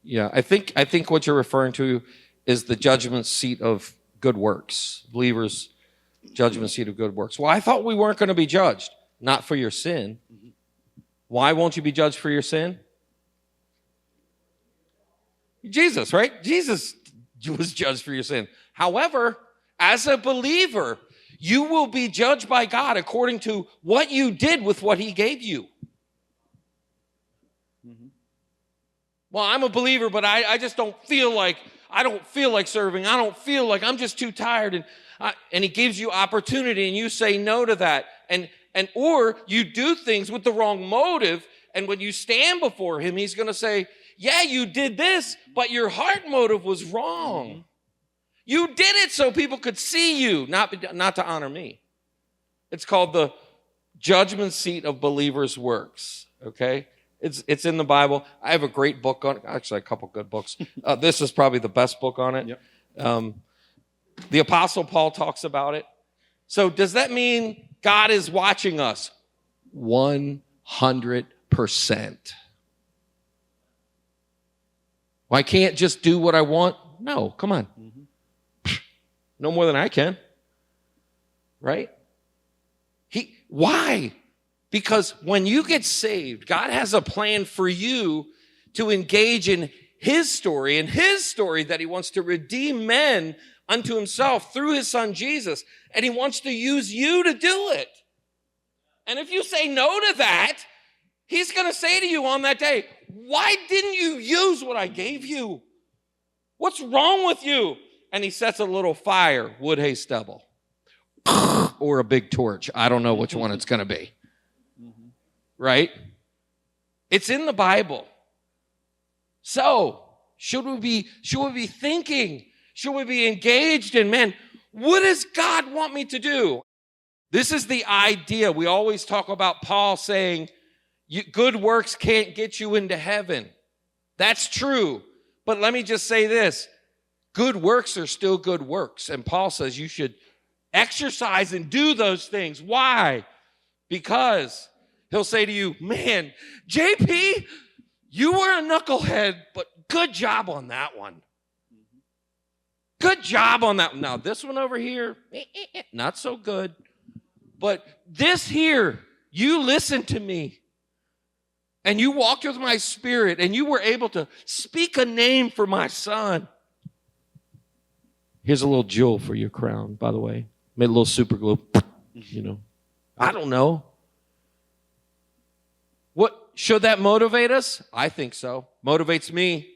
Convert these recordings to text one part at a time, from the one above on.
Yeah, I think what you're referring to is the judgment seat of good works. Believers' judgment seat of good works. Well, I thought we weren't going to be judged, not for your sin. Why won't you be judged for your sin? Jesus, right? Jesus was judged for your sin. However, as a believer, you will be judged by God according to what you did with what he gave you. Well, I'm a believer, but I just don't feel like serving. I don't feel like I'm just too tired. And he gives you opportunity and you say no to that. Or you do things with the wrong motive. And when you stand before him, he's going to say, yeah, you did this, but your heart motive was wrong. You did it so people could see you, not to honor me. It's called the judgment seat of believers' works, okay? It's in the Bible. I have a great book on it. Actually, a couple good books. This is probably the best book on it. Yep. The Apostle Paul talks about it. So does that mean God is watching us? 100%. Well, I can't just do what I want? No, come on. No more than I can. Right? Why? Because when you get saved, God has a plan for you to engage in his story, that he wants to redeem men unto himself through his son Jesus, and he wants to use you to do it. And if you say no to that, he's going to say to you on that day, why didn't you use what I gave you? What's wrong with you? And he sets a little fire, wood, hay, stubble, or a big torch. I don't know which one it's going to be. Right? It's in the Bible. So, should we be thinking? Should we be engaged in, man, what does God want me to do? This is the idea. We always talk about Paul saying, good works can't get you into heaven. That's true. But let me just say this. Good works are still good works. And Paul says you should exercise and do those things. Why? Because he'll say to you, man, JP, you were a knucklehead, but good job on that one. Good job on that one. Now, this one over here, not so good. But this here, you listened to me. And you walked with my spirit, and you were able to speak a name for my son. Here's a little jewel for your crown, by the way. Made a little super glue, I don't know. What should that motivate us? I think so. Motivates me.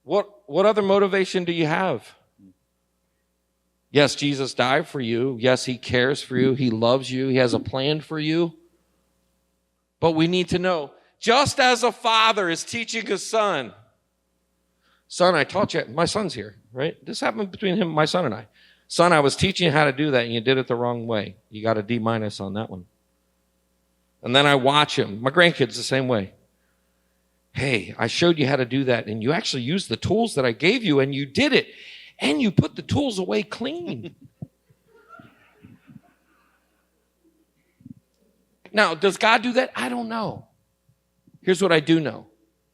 What other motivation do you have? Yes, Jesus died for you. Yes, he cares for you. He loves you. He has a plan for you. But we need to know, just as a father is teaching his son, I taught you, my son's here, right? This happened between him, my son and I. Son, I was teaching you how to do that, and you did it the wrong way. You got a D- on that one. And then I watch him. My grandkid's the same way. Hey, I showed you how to do that, and you actually used the tools that I gave you, and you did it. And you put the tools away clean. Now, does God do that? I don't know. Here's what I do know.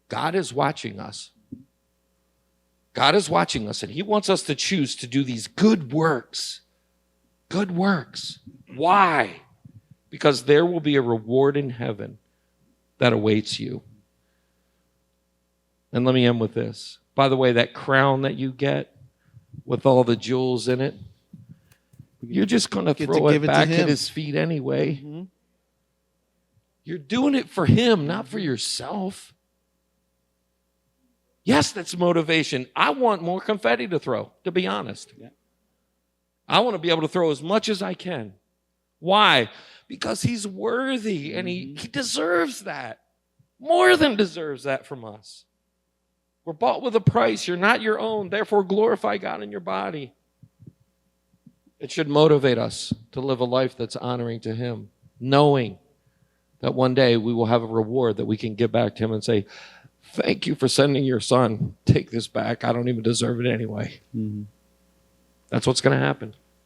God is watching us. God is watching us, and he wants us to choose to do these good works. Good works. Why? Because there will be a reward in heaven that awaits you. And let me end with this. By the way, that crown that you get with all the jewels in it, you're just going to throw it back at his feet anyway. Mm-hmm. You're doing it for him, not for yourself. Yes, that's motivation. I want more confetti to throw, to be honest. Yeah. I want to be able to throw as much as I can. Why? Because he's worthy and he deserves that. More than deserves that from us. We're bought with a price. You're not your own. Therefore, glorify God in your body. It should motivate us to live a life that's honoring to him, knowing that one day we will have a reward that we can give back to him and say, thank you for sending your son. Take this back. I don't even deserve it anyway. Mm-hmm. That's what's going to happen.